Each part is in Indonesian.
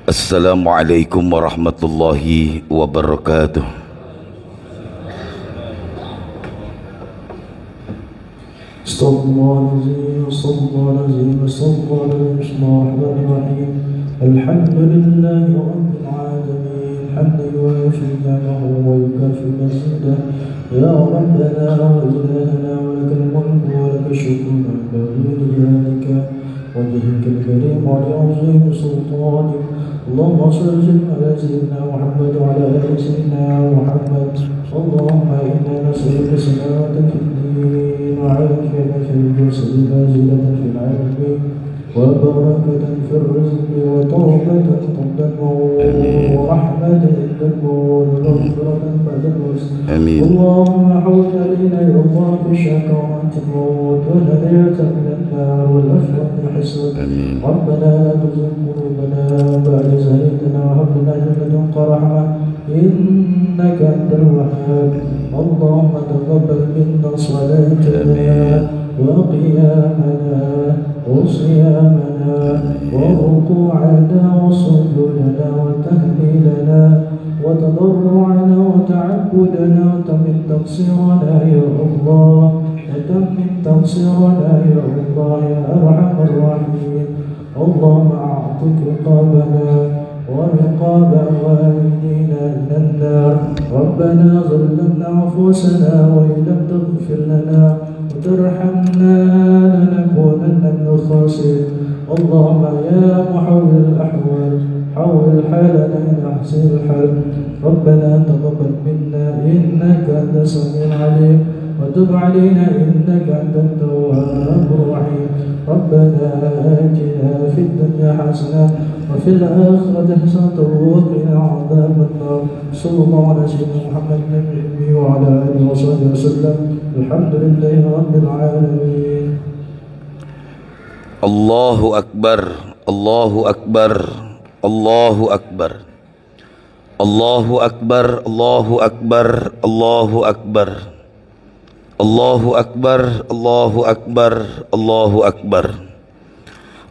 Assalamualaikum warahmatullahi wabarakatuh. Bismillahirrahmanirrahim. Alhamdulillahi rabbil alamin. Hamdan yuwafi ni'amahu wa yukafi mazidah. Ya Rabbana wa ilahana wa lakal mulku wa lakal syukru ala jalika wajhika al-karim wa li'azim sultanik. اللهم صل على سيدنا محمد وعلى آل سيدنا محمد. اللهم إنا نسألك سلامة في الدين وعافية في الجسد نازلة في العلم وبركة في الرزق وتوبة قبل الموت ورحمة عند الموت ومغفرة بعد الموت. اللهم حول علينا إلى الله بشكوات الموت ونجاة من النار والعفو من الحسد. ربنا لا تزغ قلوبنا بعد إذ هديتنا وهب لنا من لدنك رحمة إنك أنت الوهاب. اللهم تقبل منا صلاتنا وقيامنا وصيامنا وركوعنا وسجودنا وتهليلنا وتضرعنا وتعبدنا وتمن تقصيرنا يا الله وتمن تقصيرنا يا الله يا أرحم الراحمين. اللهم أعطك رقابنا ورقاب والدينا من النار. ربنا ظلمنا أنفسنا وإن لم تغفر لنا وترحمنا لنكونن من الخاسرين. اللهم يا محول الأحوال حول حالنا إلى أحسن الحال. ربنا تقبل منا إنك أنت السميع العليم وتب علينا إنك أنت التواب الرحيم. ربنا آتنا في الدنيا حسنة وفي الآخرة حسنة وقنا عذاب النار. صلى الله على سيدنا محمد النبي وعلى آله وصحبه وسلم. الحمد لله رب العالمين. الله أكبر الله أكبر الله أكبر الله أكبر الله أكبر الله أكبر الله أكبر الله أكبر الله أكبر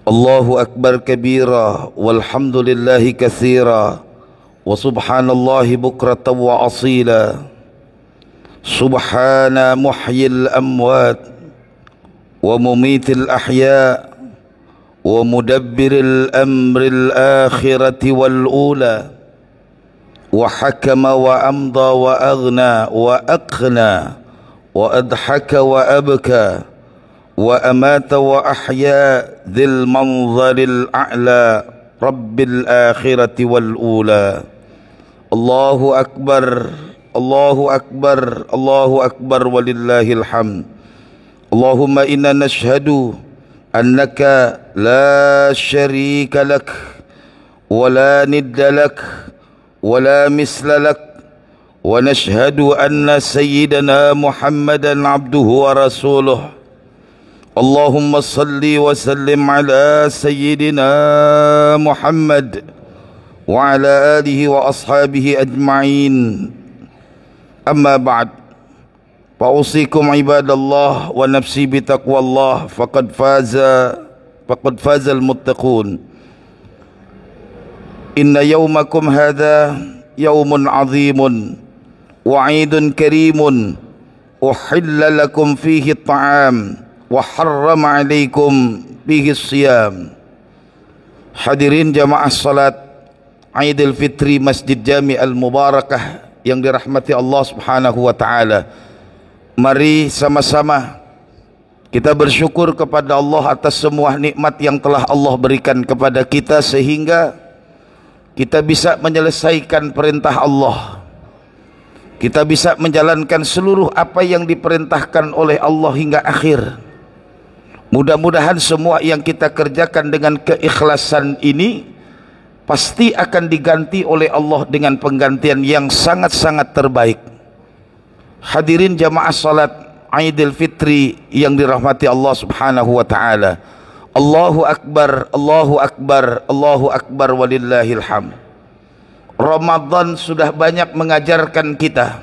الله أكبر كبيرا والحمد لله كثيرا وسبحان الله بكرة وأصيلا. سبحان محيي الأموات ومميت الأحياء ومدبر الأمر الآخرة والأولى وحكم وأمضى وأغنى وأقنى وأضحك وأبكى وأمات وأحيا ذي المنظر الأعلى رب الآخرة والأولى. الله أكبر الله أكبر الله أكبر ولله الحمد. اللهم إنا نشهد أنك لا شريك لك ولا ند لك ولا مثل لك ونشهد أن سيدنا محمدا عبده ورسوله. اللهم صل وسلم على سيدنا محمد وعلى آله وأصحابه أجمعين. أما بعد فأوصيكم عباد الله ونفسي بتقوى الله فقد فاز المتقون. إن يومكم هذا يوم عظيم وعيد كريم أحل لكم فيه الطعام وحرم عليكم فيه الصيام. Hadirin jamaah salat Aidil Fitri Masjid Jami Al-Mubarakah yang dirahmati Allah Subhanahu wa taala. Mari sama-sama kita bersyukur kepada Allah atas semua nikmat yang telah Allah berikan kepada kita sehingga kita bisa menyelesaikan perintah Allah. kita bisa menjalankan seluruh apa yang diperintahkan oleh Allah hingga akhir. Mudah-mudahan semua yang kita kerjakan dengan keikhlasan ini pasti akan diganti oleh Allah dengan penggantian yang sangat-sangat terbaik. Hadirin jamaah salat Aidil Fitri yang dirahmati Allah Subhanahu wa taala. Allahu akbar, Allahu akbar, Allahu akbar walillahil hamd. Ramadan sudah banyak mengajarkan kita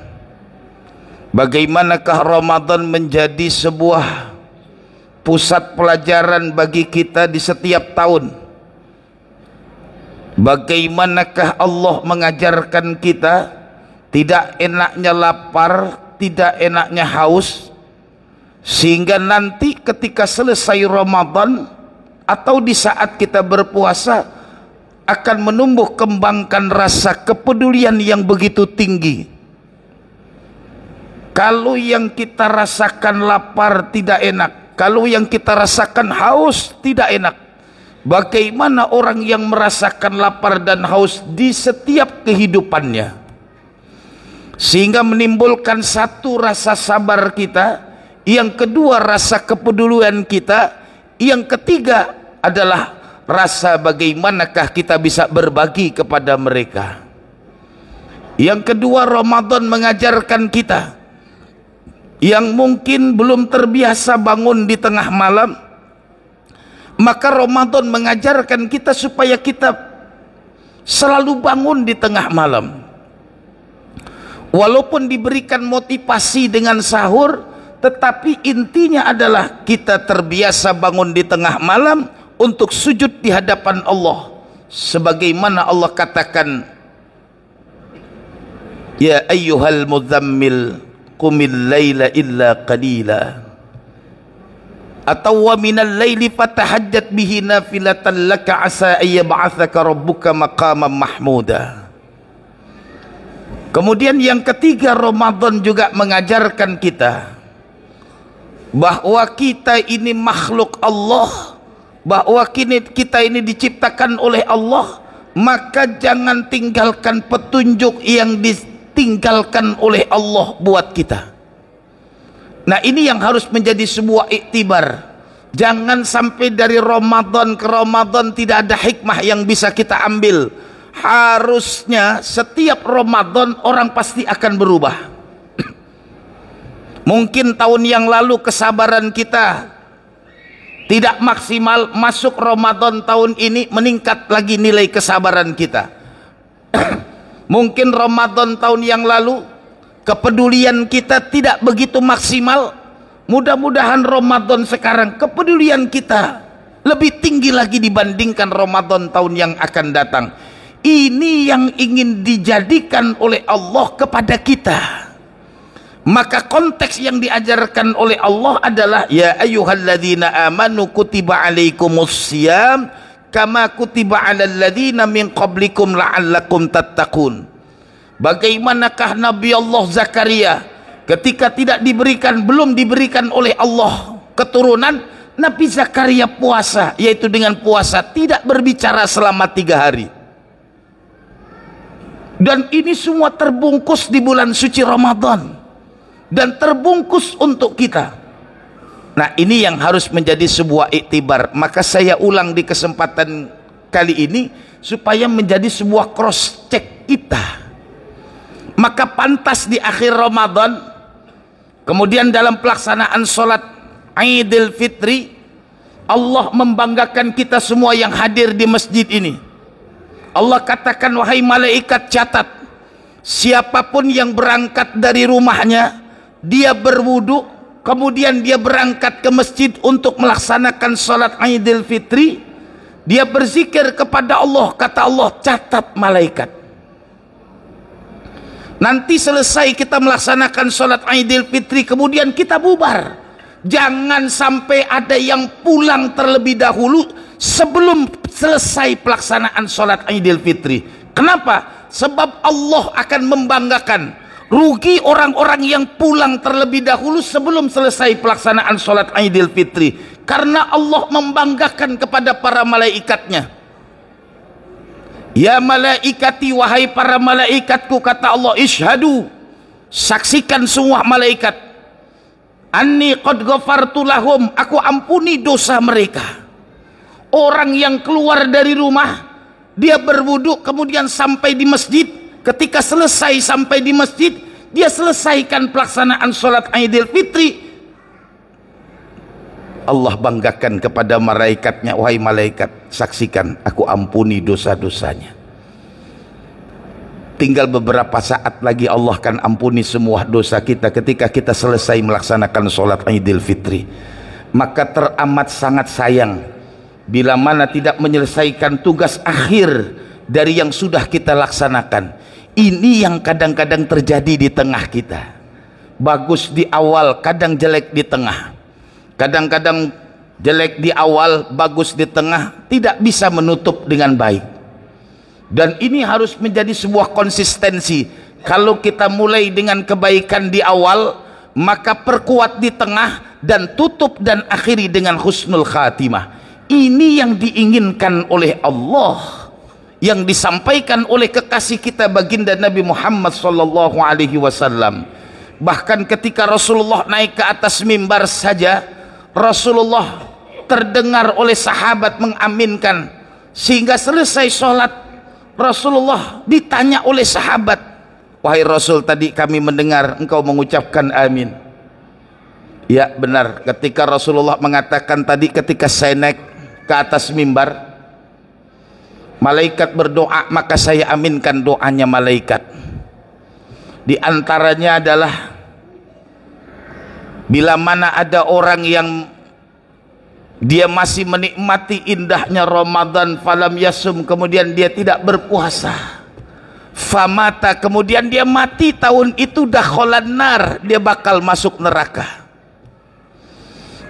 bagaimanakah Ramadan menjadi sebuah pusat pelajaran bagi kita di setiap tahun. Bagaimanakah Allah mengajarkan kita tidak enaknya lapar, tidak enaknya haus, sehingga nanti ketika selesai Ramadan atau di saat kita berpuasa akan menumbuh kembangkan rasa kepedulian yang begitu tinggi. Kalau yang kita rasakan lapar tidak enak, kalau yang kita rasakan haus tidak enak, bagaimana orang yang merasakan lapar dan haus di setiap kehidupannya, sehingga menimbulkan satu rasa sabar kita, yang kedua rasa kepedulian kita, yang ketiga adalah rasa bagaimanakah kita bisa berbagi kepada mereka. Yang kedua, Ramadan mengajarkan kita yang mungkin belum terbiasa bangun di tengah malam, maka Ramadan mengajarkan kita supaya kita selalu bangun di tengah malam. Walaupun diberikan motivasi dengan sahur, tetapi intinya adalah kita terbiasa bangun di tengah malam untuk sujud di hadapan Allah, sebagaimana Allah katakan, ya ayyuhal mudzammil qumil laila illa qalila, atau wa minal laili fatahajjat bihi nafilatan laka asa ayyab'atsaka rabbuka maqaman mahmuda. Kemudian yang ketiga, Ramadan juga mengajarkan kita bahwa kita ini makhluk Allah, bahwa kita ini diciptakan oleh Allah, maka jangan tinggalkan petunjuk yang ditinggalkan oleh Allah buat kita. Nah, ini yang harus menjadi sebuah iktibar. Jangan sampai dari Ramadan ke Ramadan tidak ada hikmah yang bisa kita ambil. Harusnya setiap Ramadan orang pasti akan berubah. Mungkin tahun yang lalu kesabaran kita tidak maksimal, masuk Ramadan tahun ini meningkat lagi nilai kesabaran kita. Mungkin Ramadan tahun yang lalu kepedulian kita tidak begitu maksimal, mudah-mudahan Ramadan sekarang kepedulian kita lebih tinggi lagi dibandingkan Ramadan tahun yang akan datang. Ini yang ingin dijadikan oleh Allah kepada kita. Maka konteks yang diajarkan oleh Allah adalah ya ayyuhalladzina amanu kutiba alaikumussyam kama kutiba alal ladzina min qablikum la'allakum tattaqun. Bagaimanakah Nabi Allah Zakaria ketika belum diberikan oleh Allah keturunan, Nabi Zakaria puasa, yaitu dengan puasa tidak berbicara selama 3 hari. Dan ini semua terbungkus di bulan suci Ramadan dan terbungkus untuk kita. Nah, ini yang harus menjadi sebuah iktibar. Maka saya ulang di kesempatan kali ini supaya menjadi sebuah cross check kita. Maka pantas di akhir Ramadan, kemudian dalam pelaksanaan sholat Aidil Fitri, Allah membanggakan kita semua yang hadir di masjid ini. Allah katakan, wahai malaikat, catat siapapun yang berangkat dari rumahnya, dia berwudu, kemudian dia berangkat ke masjid untuk melaksanakan sholat Aidil Fitri, dia berzikir kepada Allah, kata Allah, catat malaikat. Nanti selesai kita melaksanakan sholat Aidil Fitri, kemudian kita bubar. Jangan sampai ada yang pulang terlebih dahulu sebelum selesai pelaksanaan sholat Aidil Fitri. Kenapa? Sebab Allah akan membanggakan. Rugi orang-orang yang pulang terlebih dahulu sebelum selesai pelaksanaan sholat Aidil Fitri. Karena Allah membanggakan kepada para malaikatnya. Ya malaikati, wahai para malaikatku, kata Allah, ishadu, saksikan semua malaikat, anni qad ghafartu lahum, aku ampuni dosa mereka. Orang yang keluar dari rumah, dia berwudu kemudian sampai di masjid, ketika selesai sampai di masjid, dia selesaikan pelaksanaan sholat Idul Fitri. Allah banggakan kepada malaikatnya, wahai malaikat, saksikan aku ampuni dosa-dosanya. Tinggal beberapa saat lagi Allah akan ampuni semua dosa kita ketika kita selesai melaksanakan sholat Idul Fitri. Maka teramat sangat sayang bila mana tidak menyelesaikan tugas akhir dari yang sudah kita laksanakan. Ini yang kadang-kadang terjadi di tengah kita. Bagus di awal, kadang jelek di tengah. Kadang-kadang jelek di awal, bagus di tengah, tidak bisa menutup dengan baik. Dan ini harus menjadi sebuah konsistensi. Kalau kita mulai dengan kebaikan di awal, maka perkuat di tengah dan tutup dan akhiri dengan husnul khatimah. Ini yang diinginkan oleh Allah, yang disampaikan oleh kekasih kita baginda Nabi Muhammad sallallahu alaihi wasallam. Bahkan ketika Rasulullah naik ke atas mimbar saja, Rasulullah terdengar oleh sahabat mengaminkan, sehingga selesai sholat Rasulullah ditanya oleh sahabat, wahai Rasul, tadi kami mendengar engkau mengucapkan amin. Ya benar, ketika Rasulullah mengatakan tadi ketika saya naik ke atas mimbar, malaikat berdoa, maka saya aminkan doanya malaikat. Di antaranya adalah bila mana ada orang yang dia masih menikmati indahnya Ramadan, falam yasum, kemudian dia tidak berpuasa, famata, kemudian dia mati tahun itu, dakhalan nar, dia bakal masuk neraka.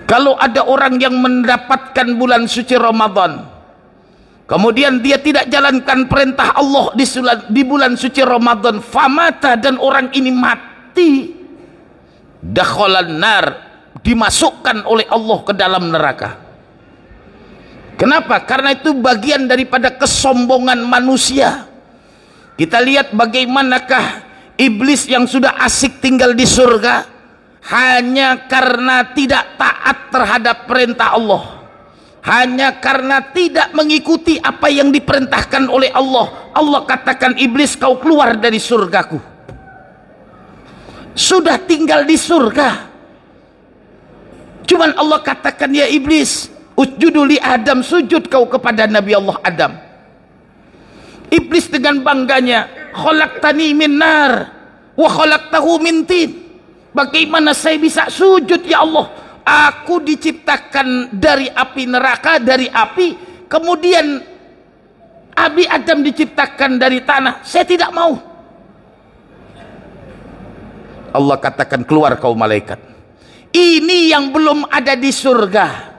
Kalau ada orang yang mendapatkan bulan suci Ramadan, kemudian dia tidak jalankan perintah Allah di bulan suci Ramadan, famata, dan orang ini mati, dakhalan nar, dimasukkan oleh Allah ke dalam neraka. Kenapa? Karena itu bagian daripada kesombongan manusia. Kita lihat bagaimanakah iblis yang sudah asik tinggal di surga, hanya karena tidak taat terhadap perintah Allah, hanya karena tidak mengikuti apa yang diperintahkan oleh Allah. Allah katakan, iblis, kau keluar dari surgaku. Sudah tinggal di surga, cuman Allah katakan, ya iblis, usjudu li Adam, sujud kau kepada Nabi Allah Adam. Iblis dengan bangganya, khalaqtani min nar wa khalaqtahu min tin. Bagaimana saya bisa sujud ya Allah? Aku diciptakan dari api neraka, dari api, kemudian Abi Adam diciptakan dari tanah. Saya tidak mau. Allah katakan, keluar kau malaikat. Ini yang belum ada di surga.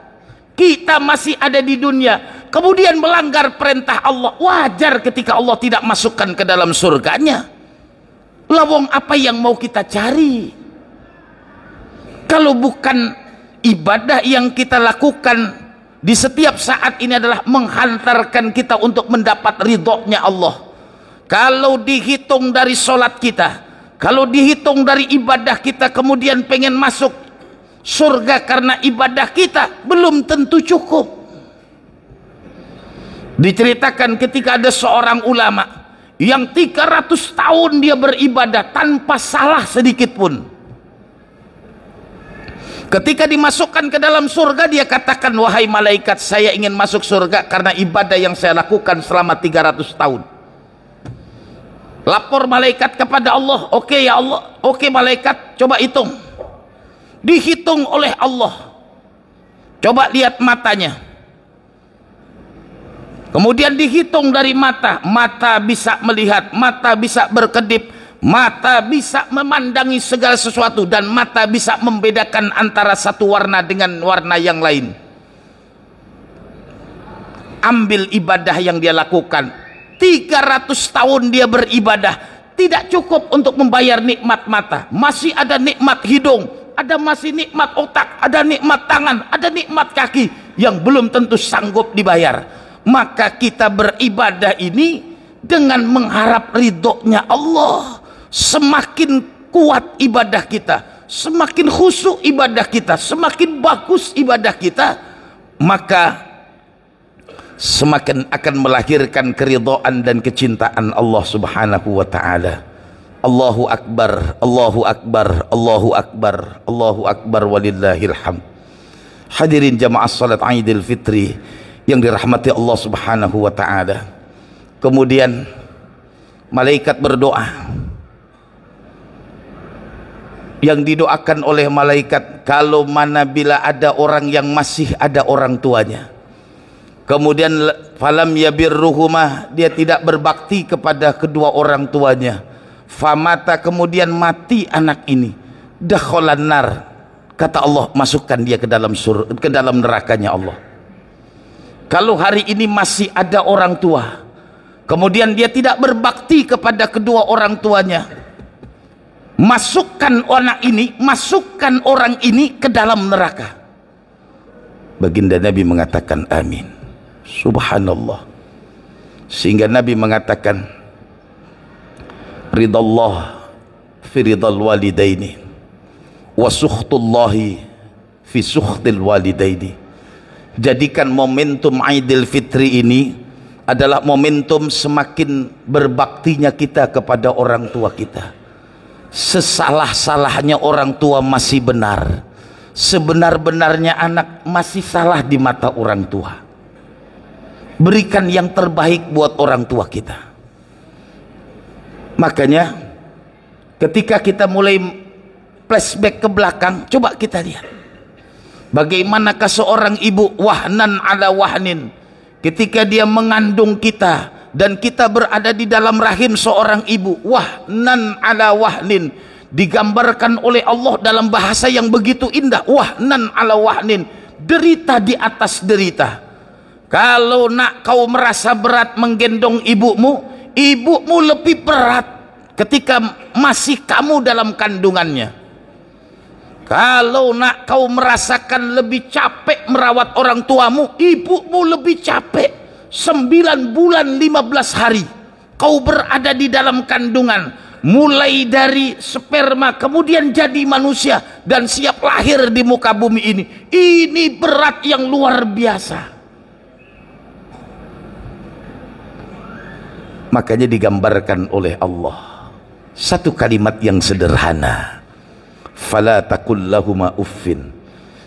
Kita masih ada di dunia, kemudian melanggar perintah Allah. Wajar ketika Allah tidak masukkan ke dalam surganya. Lawang apa yang mau kita cari? Kalau bukan ibadah yang kita lakukan di setiap saat ini adalah menghantarkan kita untuk mendapat ridhonya Allah. Kalau dihitung dari sholat kita, kalau dihitung dari ibadah kita, kemudian pengen masuk surga karena ibadah kita, belum tentu cukup. Diceritakan ketika ada seorang ulama yang 300 tahun dia beribadah tanpa salah sedikit pun. Ketika dimasukkan ke dalam surga, dia katakan, wahai malaikat, saya ingin masuk surga karena ibadah yang saya lakukan selama 300 tahun. Lapor malaikat kepada Allah, oke ya Allah, oke malaikat, coba hitung. Dihitung oleh Allah. Coba lihat matanya. Kemudian dihitung dari mata. Mata bisa melihat, mata bisa berkedip, mata bisa memandangi segala sesuatu, dan mata bisa membedakan antara satu warna dengan warna yang lain. Ambil ibadah yang dia lakukan, 300 tahun dia beribadah, tidak cukup untuk membayar nikmat mata. Masih ada nikmat hidung, ada masih nikmat otak, ada nikmat tangan, ada nikmat kaki yang belum tentu sanggup dibayar. Maka kita beribadah ini dengan mengharap ridhonya Allah. Semakin kuat ibadah kita, semakin khusyuk ibadah kita, semakin bagus ibadah kita, maka semakin akan melahirkan keridhaan dan kecintaan Allah Subhanahu wa taala. Allahu akbar, Allahu akbar, Allahu akbar, Allahu akbar walillahil hamd. Hadirin jamaah salat Idul Fitri yang dirahmati Allah Subhanahu wa taala. Kemudian malaikat berdoa. Yang didoakan oleh malaikat, kalau mana bila ada orang yang masih ada orang tuanya, kemudian falam yabirruhuma, dia tidak berbakti kepada kedua orang tuanya, famata, kemudian mati anak ini, dakhalan nar, kata Allah, masukkan dia ke dalam nerakanya Allah. Kalau hari ini masih ada orang tua, kemudian dia tidak berbakti kepada kedua orang tuanya, masukkan orang ini ke dalam neraka. Baginda Nabi mengatakan amin. Subhanallah. Sehingga Nabi mengatakan, ridallah fi ridal walidaini wa sukhtullahi fi sukhtil walidaini. Jadikan momentum Idul Fitri ini adalah momentum semakin berbaktinya kita kepada orang tua kita. Sesalah-salahnya orang tua masih benar, sebenar-benarnya anak masih salah di mata orang tua. Berikan yang terbaik buat orang tua kita. Makanya ketika kita mulai flashback ke belakang, coba kita lihat bagaimanakah seorang ibu wahnan ala wahnin, ketika dia mengandung kita dan kita berada di dalam rahim seorang ibu, wahnan ala wahnin, digambarkan oleh Allah dalam bahasa yang begitu indah, wahnan ala wahnin, derita di atas derita. Kalau nak kau merasa berat menggendong ibumu, ibumu lebih berat ketika masih kamu dalam kandungannya. Kalau nak kau merasakan lebih capek merawat orang tuamu, ibumu lebih capek. 9 bulan 15 hari kau berada di dalam kandungan, mulai dari sperma kemudian jadi manusia dan siap lahir di muka bumi ini berat yang luar biasa. Makanya digambarkan oleh Allah satu kalimat yang sederhana, fala taqul lahuma uffin,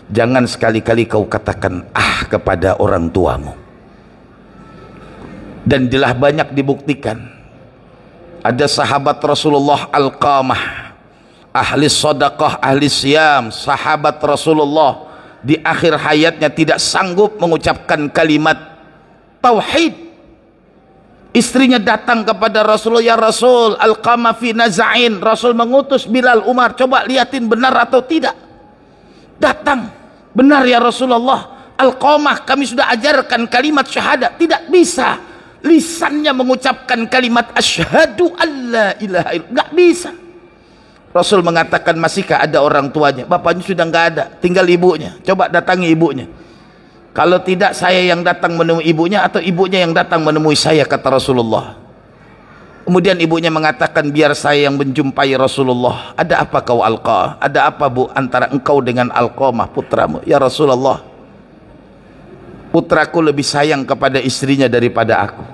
jangan sekali-kali kau katakan kepada orang tuamu. Dan telah banyak dibuktikan, ada sahabat Rasulullah Alqamah, ahli sedekah, ahli siyam, sahabat Rasulullah, di akhir hayatnya tidak sanggup mengucapkan kalimat tauhid. Istrinya datang kepada Rasulullah, ya Rasul, Alqamah fi naza'in, Rasul mengutus Bilal, Umar, coba liatin benar atau tidak. Datang, benar ya Rasulullah, Alqamah kami sudah ajarkan kalimat syahadat, tidak bisa lisannya mengucapkan kalimat asyhadu alla ilaha illallah, nggak bisa. Rasul mengatakan, masihkah ada orang tuanya? Bapaknya sudah nggak ada, tinggal ibunya, coba datangi ibunya. Kalau tidak, saya yang datang menemui ibunya atau ibunya yang datang menemui saya, kata Rasulullah. Kemudian ibunya mengatakan, biar saya yang menjumpai Rasulullah. Ada apa kau Alqa? Ada apa bu antara engkau dengan Alqamah putramu? Ya Rasulullah, putraku lebih sayang kepada istrinya daripada aku.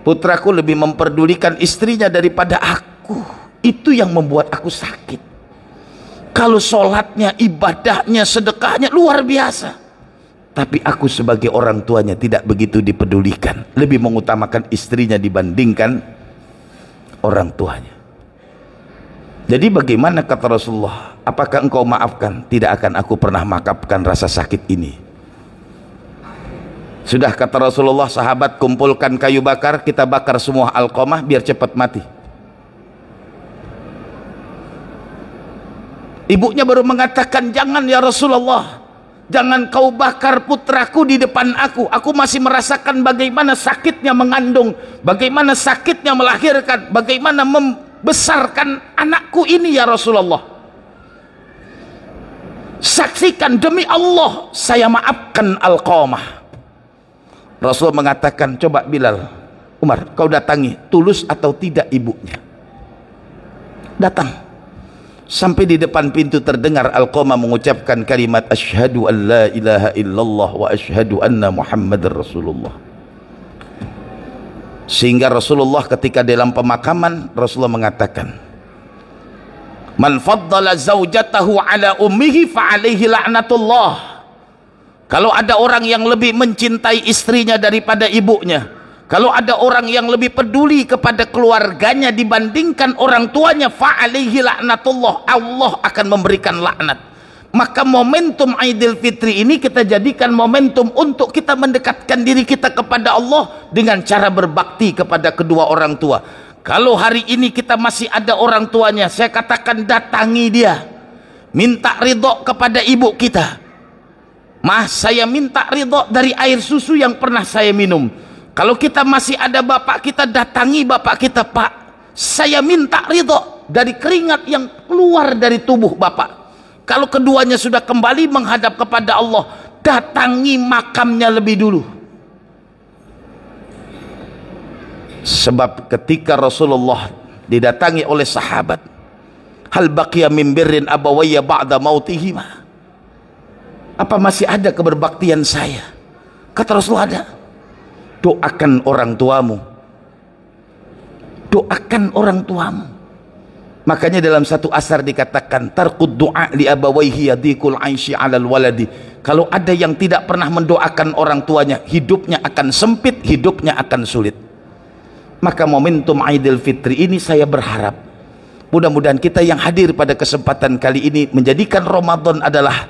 Putraku lebih memperdulikan istrinya daripada aku. Itu yang membuat aku sakit. Kalau sholatnya, ibadahnya, sedekahnya luar biasa, tapi aku sebagai orang tuanya tidak begitu dipedulikan, lebih mengutamakan istrinya dibandingkan orang tuanya. Jadi bagaimana kata Rasulullah, apakah engkau maafkan? Tidak akan aku pernah maafkan rasa sakit ini. Sudah kata Rasulullah, sahabat kumpulkan kayu bakar, kita bakar semua Alqamah biar cepat mati. Ibunya baru mengatakan, jangan ya Rasulullah, jangan kau bakar putraku di depan aku. Aku masih merasakan bagaimana sakitnya mengandung, bagaimana sakitnya melahirkan, bagaimana membesarkan anakku ini ya Rasulullah. Saksikan demi Allah, saya maafkan Alqamah. Rasul mengatakan, coba Bilal, Umar, kau datangi tulus atau tidak ibunya. datang. Sampai di depan pintu terdengar Alqamah mengucapkan kalimat asyhadu an la ilaha illallah wa asyhadu anna Muhammadar Rasulullah. Sehingga Rasulullah ketika dalam pemakaman, Rasulullah mengatakan, man faddala zaujatahu ala ummihi fa alaihi la'natullah. Kalau ada orang yang lebih mencintai istrinya daripada ibunya, kalau ada orang yang lebih peduli kepada keluarganya dibandingkan orang tuanya, fa alaihi la'natullah, Allah akan memberikan laknat. Maka momentum Idul Fitri ini kita jadikan momentum untuk kita mendekatkan diri kita kepada Allah dengan cara berbakti kepada kedua orang tua. Kalau hari ini kita masih ada orang tuanya, saya katakan datangi dia, minta ridho kepada ibu kita. Saya minta ridho dari air susu yang pernah saya minum. Kalau kita masih ada bapak kita, datangi bapak kita, Pak, saya minta ridho dari keringat yang keluar dari tubuh bapak. Kalau keduanya sudah kembali menghadap kepada Allah, datangi makamnya lebih dulu. Sebab ketika Rasulullah didatangi oleh sahabat, hal baqiya min birrin abawayya ba'da mautihima, apa masih ada keberbaktian saya? Kata Rasulullah, ada. Doakan orang tuamu, doakan orang tuamu. Makanya dalam satu asar dikatakan tarqud du'a li abawaihi yadikul aishi 'alal waladi. Kalau ada yang tidak pernah mendoakan orang tuanya, hidupnya akan sempit, hidupnya akan sulit. Maka momentum Idul Fitri ini saya berharap mudah-mudahan kita yang hadir pada kesempatan kali ini menjadikan Ramadan adalah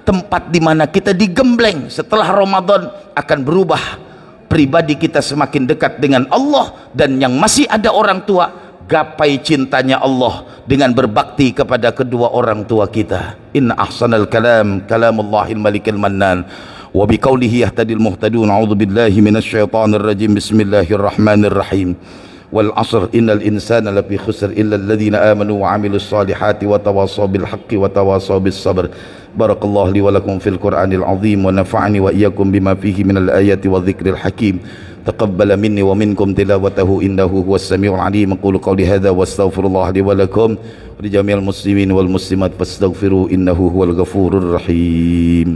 tempat di mana kita digembleng. Setelah Ramadan akan berubah, pribadi kita semakin dekat dengan Allah, dan yang masih ada orang tua, gapai cintanya Allah dengan berbakti kepada kedua orang tua kita. Inna ahsanal kalam kalamullahil malikil mannan wa biqaulihi yahtadil muhtadun. A'udzu billahi minasyaitonir rajim. Bismillahirrahmanirrahim. Wal 'asr innal insana lafi khusr illa alladhina amanu wa 'amilus solihati wa tawassaw bil haqqi wa tawassaw bis sabr. Barakallahu li wa lakum fil Qur'anil 'azim wa nafa'ani wa iyyakum bima fihi minal ayati wa dzikril hakim. تقبل مني ومنكم تلاوته إنه هو السميع العليم. أقول قولي هذا واستغفر الله لي ولكم ولجميع المسلمين والمسلمات فاستغفروه إنه هو الغفور الرحيم.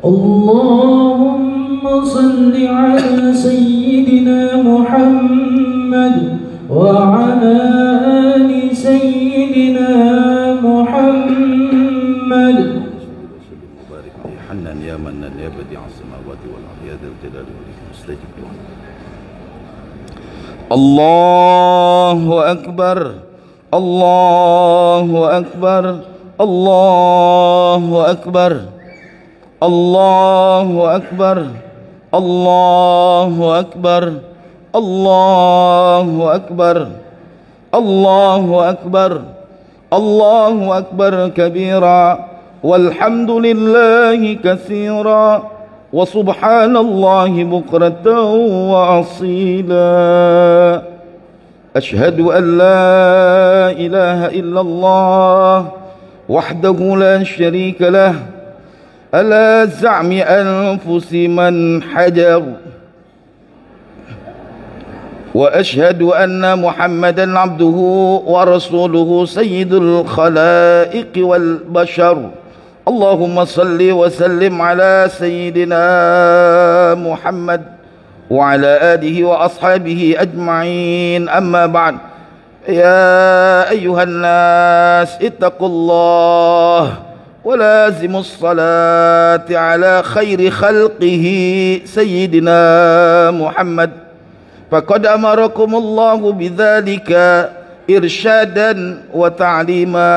اللهم صل على سيدنا محمد وعلى آل سيدنا محمد. حنان يا منان يا بديع السماوات والأرض يا ذا الجلال والإكرام. الله أكبر الله أكبر الله أكبر الله أكبر الله أكبر الله أكبر الله أكبر الله أكبر كبيرا والحمد لله كثيرا وسبحان الله بكرة وأصيلا. أشهد أن لا إله إلا الله وحده لا شريك له على زعم أنفس من حجر. وأشهد أن محمدا عبده ورسوله سيد الخلائق والبشر. اللهم صل وسلم على سيدنا محمد وعلى آله وأصحابه أجمعين. أما بعد، يا أيها الناس اتقوا الله ولازموا الصلاة على خير خلقه سيدنا محمد، فقد أمركم الله بذلك إرشادا وتعليما.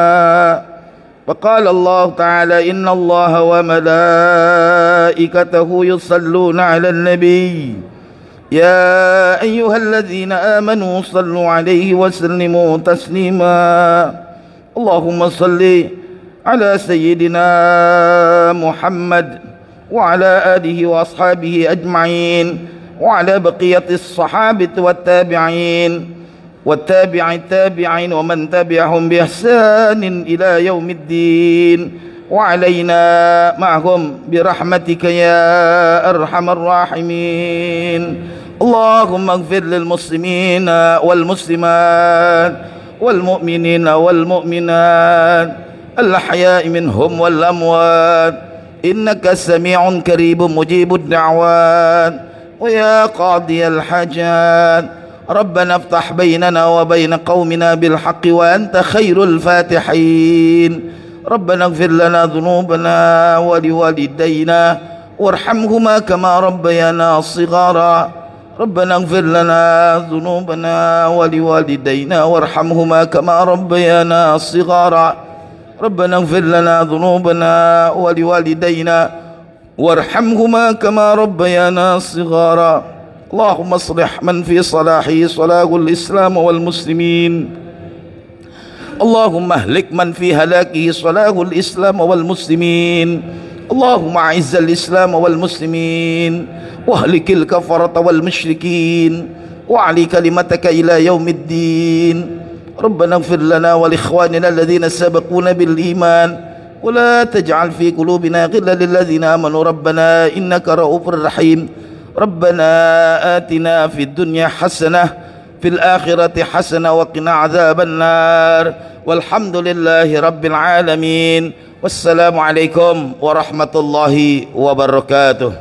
وقال الله تعالى إن الله وملائكته يصلون على النبي يا أيها الذين آمنوا صلوا عليه وسلموا تسليما. اللهم صل على سيدنا محمد وعلى آله وأصحابه أجمعين وعلى بقية الصحابة والتابعين التابعين ومن تبعهم بإحسان إلى يوم الدين وعلينا معهم برحمتك يا أرحم الراحمين. اللهم اغفر للمسلمين والمسلمات والمؤمنين والمؤمنات الأحياء منهم والأموات إنك سميع قريب مجيب الدعوات ويا قاضي الحاجات ربنا افتح بيننا وبين قومنا بالحق وأنت خير الفاتحين ربنا اغفر لنا ذنوبنا ولوالدينا وارحمهما كما ربيانا صغارا ربنا اغفر لنا ذنوبنا ولوالدينا وارحمهما كما ربيانا صغارا ربنا اغفر لنا ذنوبنا ولوالدينا وارحمهما كما ربيانا صغارا اللهم اصلح من في صلاحه صلاح الإسلام والمسلمين اللهم اهلك من في هلاكه صلاح الإسلام والمسلمين اللهم أعز الإسلام والمسلمين واهلك الكفرة والمشركين واعلي كلمتك إلى يوم الدين ربنا اغفر لنا ولإخواننا الذين سبقونا بالإيمان ولا تجعل في قلوبنا غلا للذين آمنوا ربنا إنك رؤوف رحيم ربنا آتنا في الدنيا حسنة في الآخرة حسنة وقنا عذاب النار والحمد لله رب العالمين والسلام عليكم ورحمة الله وبركاته.